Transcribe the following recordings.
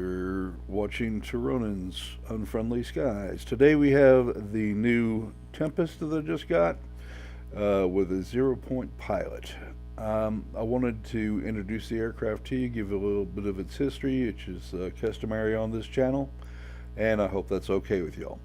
You're watching Tironan's Unfriendly Skies. Today we have the new Tempest that I just got with a 0 point pilot. I wanted to introduce the aircraft to you, give you a little bit of its history, which is customary on this channel, and I hope that's okay with y'all.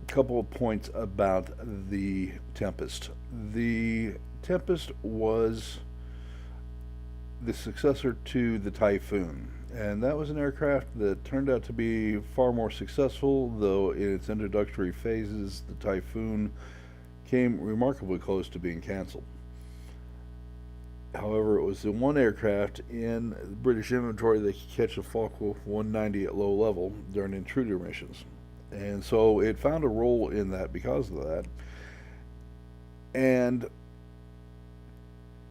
Couple of points about the Tempest. The Tempest was the successor to the Typhoon, and that was an aircraft that turned out to be far more successful, though in its introductory phases, the Typhoon came remarkably close to being canceled. However, it was the one aircraft in British inventory that could catch a Focke-Wulf 190 at low level during intruder missions. And so it found a role in that because of that. And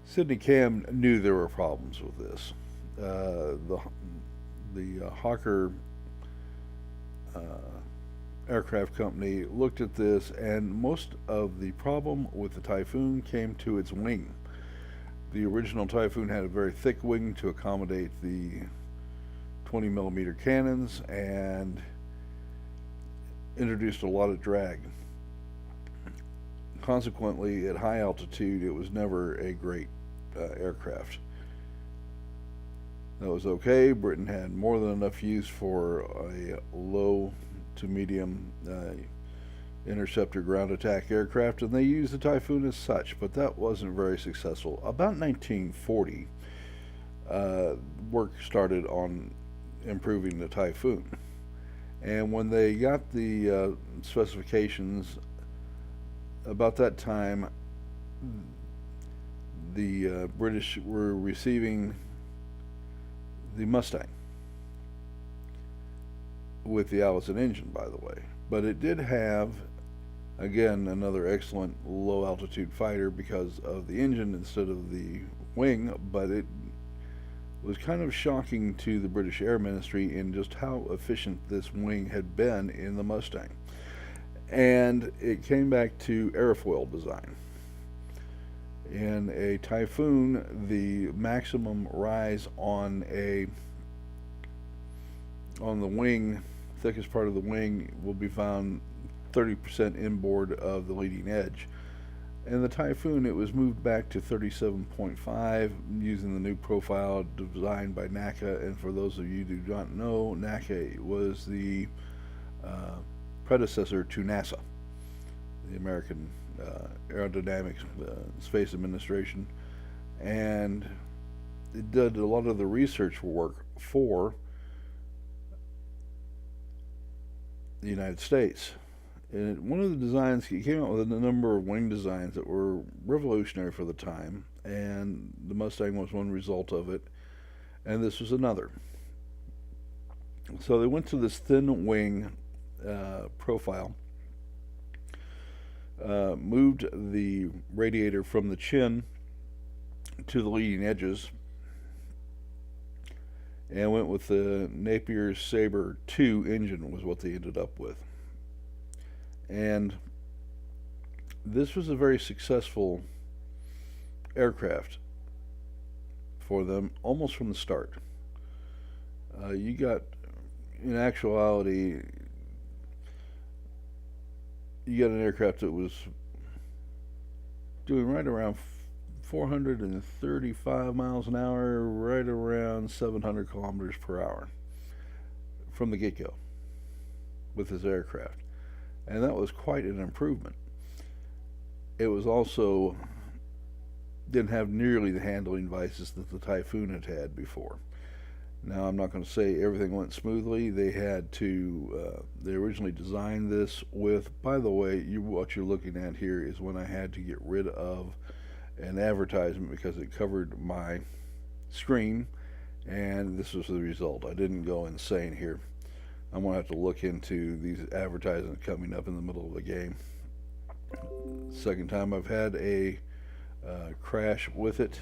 Sidney Cam knew there were problems with this. The Hawker uh, aircraft company looked at this, and most of the problem with the Typhoon came to its wing. The original Typhoon had a very thick wing to accommodate the 20 millimeter cannons and introduced a lot of drag. Consequently, at high altitude, it was never a great aircraft. That was okay. Britain had more than enough use for a low to medium interceptor ground attack aircraft, and they used the Typhoon as such, but that wasn't very successful. About 1940, work started on improving the Typhoon. And when they got the specifications, about that time, the British were receiving the Mustang with the Allison engine, by the way. But it did have, again, another excellent low altitude fighter because of the engine instead of the wing, but it was kind of shocking to the British Air Ministry in just how efficient this wing had been in the Mustang. And it came back to airfoil design. In a Typhoon, the maximum rise on the wing, thickest part of the wing, will be found 30% inboard of the leading edge. In the Typhoon, it was moved back to 37.5 using the new profile designed by NACA. And for those of you who do not know, NACA was the predecessor to NASA, the American Aerodynamics Space Administration, and it did a lot of the research work for the United States. And one of the designs, he came out with a number of wing designs that were revolutionary for the time, and the Mustang was one result of it, and this was another. So they went to this thin wing profile, moved the radiator from the chin to the leading edges, and went with the Napier Sabre 2 engine was what they ended up with. And this was a very successful aircraft for them almost from the start. You got, in actuality, you got an aircraft that was doing right around 435 miles an hour, right around 700 kilometers per hour from the get-go with this aircraft. And that was quite an improvement. It was also didn't have nearly the handling devices that the Typhoon had had before. Now, I'm not going to say everything went smoothly. They had to, they originally designed this with, by the way, what you're looking at here is when I had to get rid of an advertisement because it covered my screen, and this was the result. I didn't go insane here. I'm going to have to look into these advertisements coming up in the middle of the game. Second time I've had a crash with it,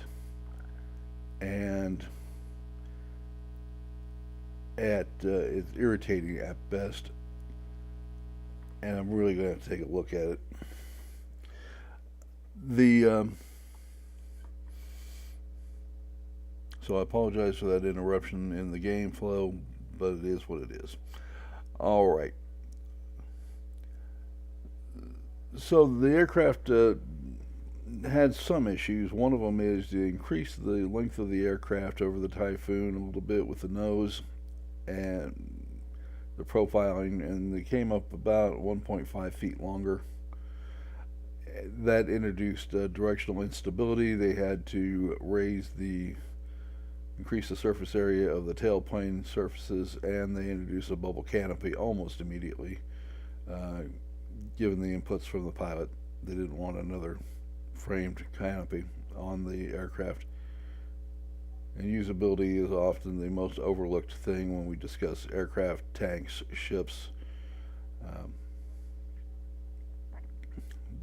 and it's irritating at best, and I'm really going to have to take a look at it. The So I apologize for that interruption in the game flow, but it is what it is. All right. So the aircraft had some issues. One of them is to increase the length of the aircraft over the Typhoon a little bit with the nose and the profiling, and they came up about 1.5 feet longer. That introduced directional instability. They had to increase the surface area of the tailplane surfaces, and they introduced a bubble canopy almost immediately. Given the inputs from the pilot, they didn't want another framed canopy on the aircraft. And usability is often the most overlooked thing when we discuss aircraft, tanks, ships.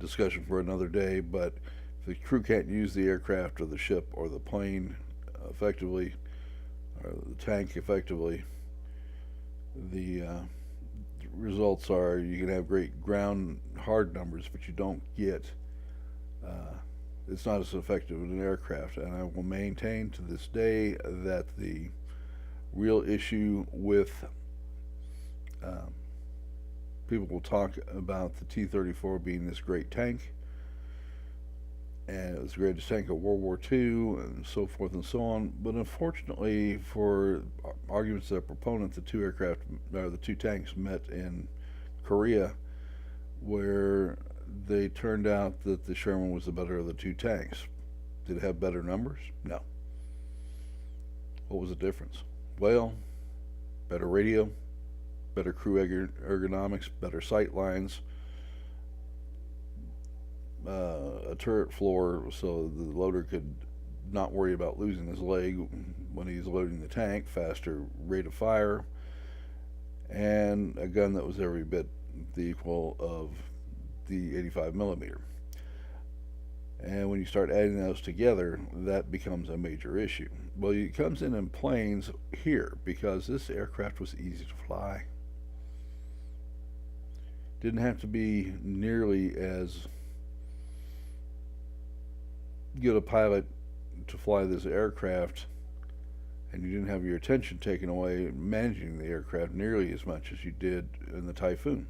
Discussion for another day, but if the crew can't use the aircraft or the ship or the plane effectively, or the tank effectively, the results are you can have great ground hard numbers, but you don't get, it's not as effective in an aircraft. And I will maintain to this day that the real issue with people will talk about the T-34 being this great tank, and it was the greatest tank of World War II, and so forth and so on. But unfortunately, for arguments of proponent, the two tanks met in Korea, where they turned out that the Sherman was the better of the two tanks. Did it have better numbers? No. What was the difference? Well, better radio, better crew ergonomics, better sight lines, a turret floor so the loader could not worry about losing his leg when he's loading the tank, faster rate of fire, and a gun that was every bit the equal of the 85 millimeter. And when you start adding those together, that becomes a major issue. Well, it comes in planes here because this aircraft was easy to fly. Didn't have to be nearly as good a pilot to fly this aircraft, and you didn't have your attention taken away managing the aircraft nearly as much as you did in the Typhoon.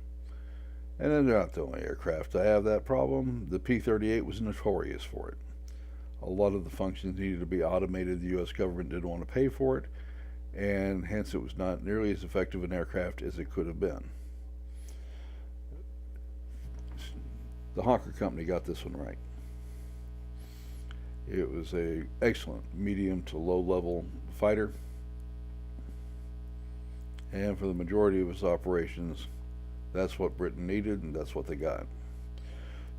And then they're not the only aircraft to have that problem. The P-38 was notorious for it. A lot of the functions needed to be automated. The U.S. government didn't want to pay for it, and hence it was not nearly as effective an aircraft as it could have been. The Hawker Company got this one right. It was an excellent medium to low level fighter, and for the majority of its operations, that's what Britain needed, and that's what they got.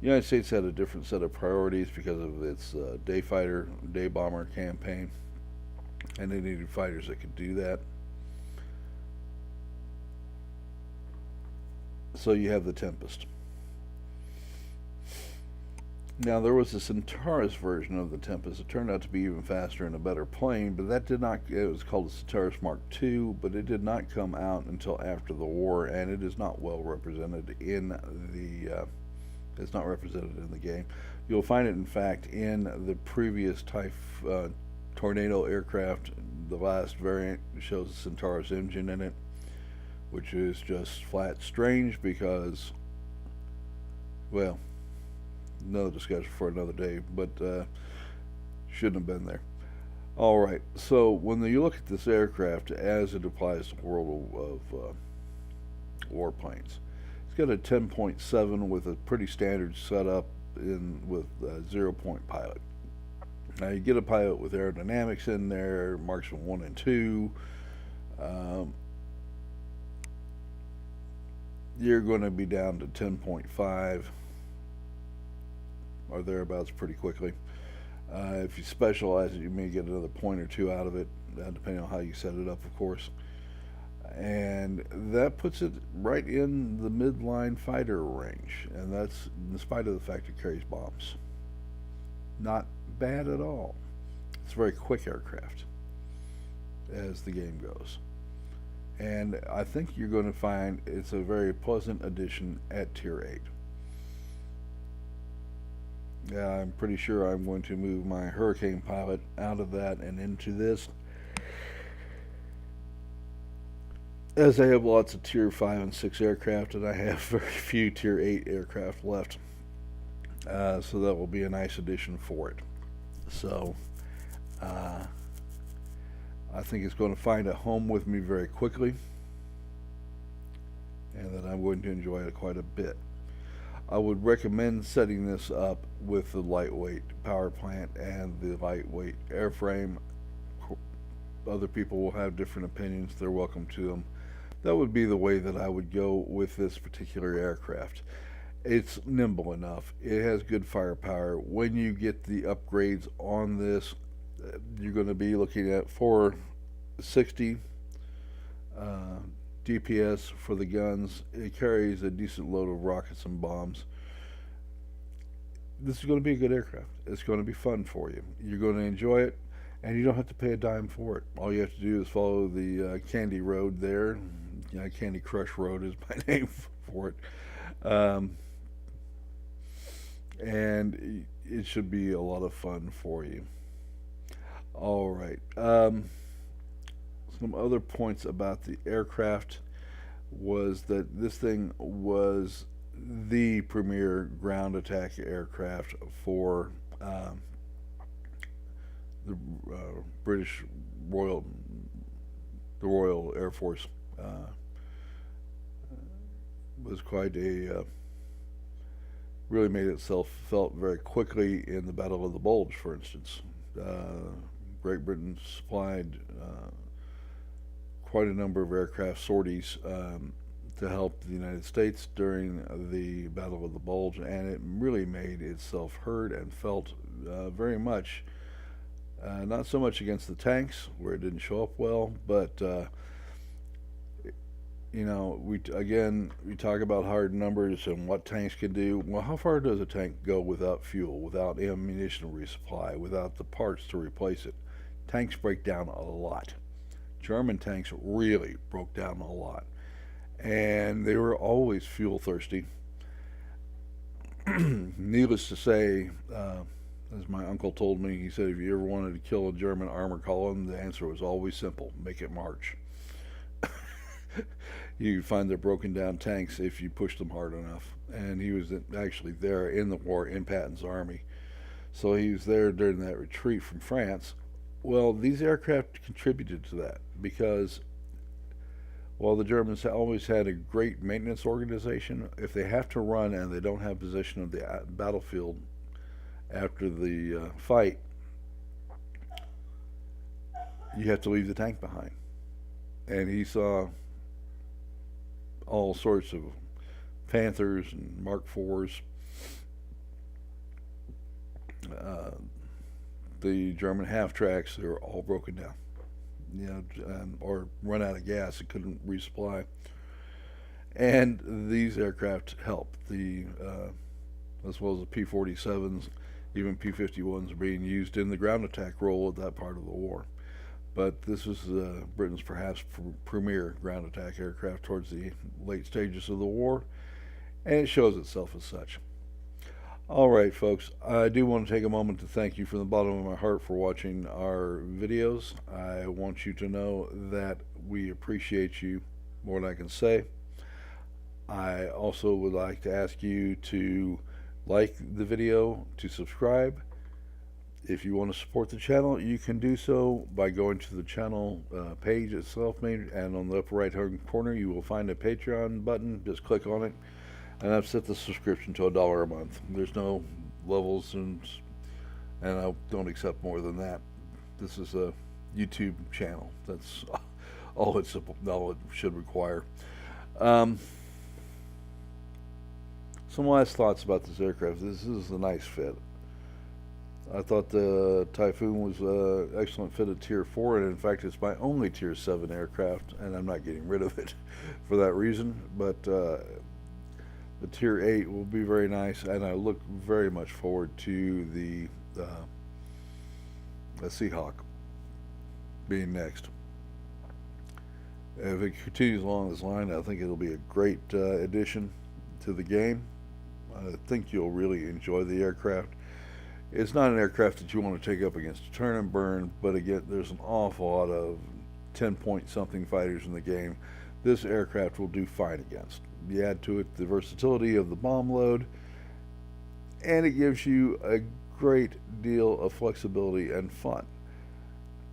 The United States had a different set of priorities because of its day fighter, day bomber campaign, and they needed fighters that could do that. So you have the Tempest. Now, there was a Centaurus version of the Tempest. It turned out to be even faster and a better plane, but that did not, it was called the Centaurus Mark II, but it did not come out until after the war, and it is not well represented in the, it's not represented in the game. You'll find it, in fact, in the previous Tornado aircraft. The last variant shows the Centaurus engine in it, which is just flat strange because, well, another discussion for another day, but shouldn't have been there. All right, so when you look at this aircraft as it applies to the world of warplanes, it's got a 10.7 with a pretty standard setup with 0-point pilot. Now you get a pilot with aerodynamics in there, marksman 1 and 2. You're going to be down to 10.5 or thereabouts pretty quickly. If you specialize it, you may get another point or two out of it, depending on how you set it up, of course. And that puts it right in the midline fighter range, and that's in spite of the fact it carries bombs. Not bad at all. It's a very quick aircraft as the game goes. And I think you're going to find it's a very pleasant addition at Tier 8. I'm pretty sure I'm going to move my Hurricane pilot out of that and into this, as I have lots of Tier 5 and 6 aircraft, and I have very few Tier 8 aircraft left. So that will be a nice addition for it. So uh, I think it's going to find a home with me very quickly, and that I'm going to enjoy it quite a bit. I would recommend setting this up with the lightweight power plant and the lightweight airframe. Other people will have different opinions. They're welcome to them. That would be the way that I would go with this particular aircraft. It's nimble enough. It has good firepower. When you get the upgrades on this, you're going to be looking at 460 DPS for the guns. It carries a decent load of rockets and bombs. This is going to be a good aircraft. It's going to be fun for you. You're going to enjoy it, and you don't have to pay a dime for it. All you have to do is follow the Candy Road there. Candy Crush Road is my name for it. And it should be a lot of fun for you. All right. Some other points about the aircraft was that this thing was the premier ground attack aircraft for the British Royal, the Royal Air Force. Was quite a really made itself felt very quickly in the Battle of the Bulge, for instance. Great Britain supplied quite a number of aircraft sorties to help the United States during the Battle of the Bulge, and it really made itself heard and felt very much. Not so much against the tanks, where it didn't show up well, but we talk about hard numbers and what tanks can do. Well, how far does a tank go without fuel, without ammunition resupply, without the parts to replace it? Tanks break down a lot. German tanks really broke down a lot, and they were always fuel thirsty. Needless to say, as my uncle told me, he said if you ever wanted to kill a German armor column, the answer was always simple: make it march. You find they're broken down tanks if you push them hard enough. And he was actually there in the war in Patton's army. So he was there during that retreat from France. Well, these aircraft contributed to that because while the Germans always had a great maintenance organization, if they have to run and they don't have possession of the battlefield after the fight, you have to leave the tank behind. And he saw all sorts of Panthers and Mark IVs. The German half tracks, they were all broken down, or run out of gas and couldn't resupply. And these aircraft help as well as the P-47s, even P-51s are being used in the ground attack role of that part of the war. But this was Britain's perhaps premier ground attack aircraft towards the late stages of the war, and it shows itself as such. All right, folks, I do want to take a moment to thank you from the bottom of my heart for watching our videos. I want you to know that we appreciate you more than I can say. I also would like to ask you to like the video, to subscribe. If you want to support the channel, you can do so by going to the channel page itself, and on the upper right hand corner you will find a Patreon button. Just click on it, and I've set the subscription to $1 a month. There's no levels, and I don't accept more than that. This is a YouTube channel. That's all it should require. Some last thoughts about this aircraft. This is a nice fit. I thought the Typhoon was an excellent fit at Tier 4, and in fact it's my only Tier 7 aircraft, and I'm not getting rid of it for that reason. But the Tier 8 will be very nice, and I look very much forward to the Seahawk being next. If it continues along this line, I think it'll be a great addition to the game. I think you'll really enjoy the aircraft. It's not an aircraft that you want to take up against a turn and burn, but again, there's an awful lot of 10-point something fighters in the game. This aircraft will do fine against. You add to it the versatility of the bomb load, and it gives you a great deal of flexibility and fun.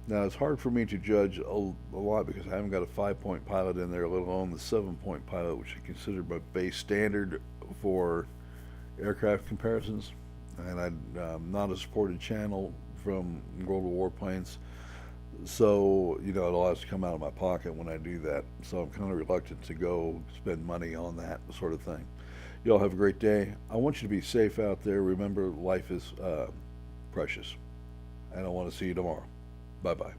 Now, it's hard for me to judge a lot because I haven't got a 5-point pilot in there, let alone the 7-point pilot, which I consider my base standard for aircraft comparisons. And I'm not a supported channel from World of Warplanes, so it'll have to come out of my pocket when I do that. So I'm kind of reluctant to go spend money on that sort of thing. Y'all have a great day. I want you to be safe out there. Remember, life is precious, and I want to see you tomorrow. Bye-bye.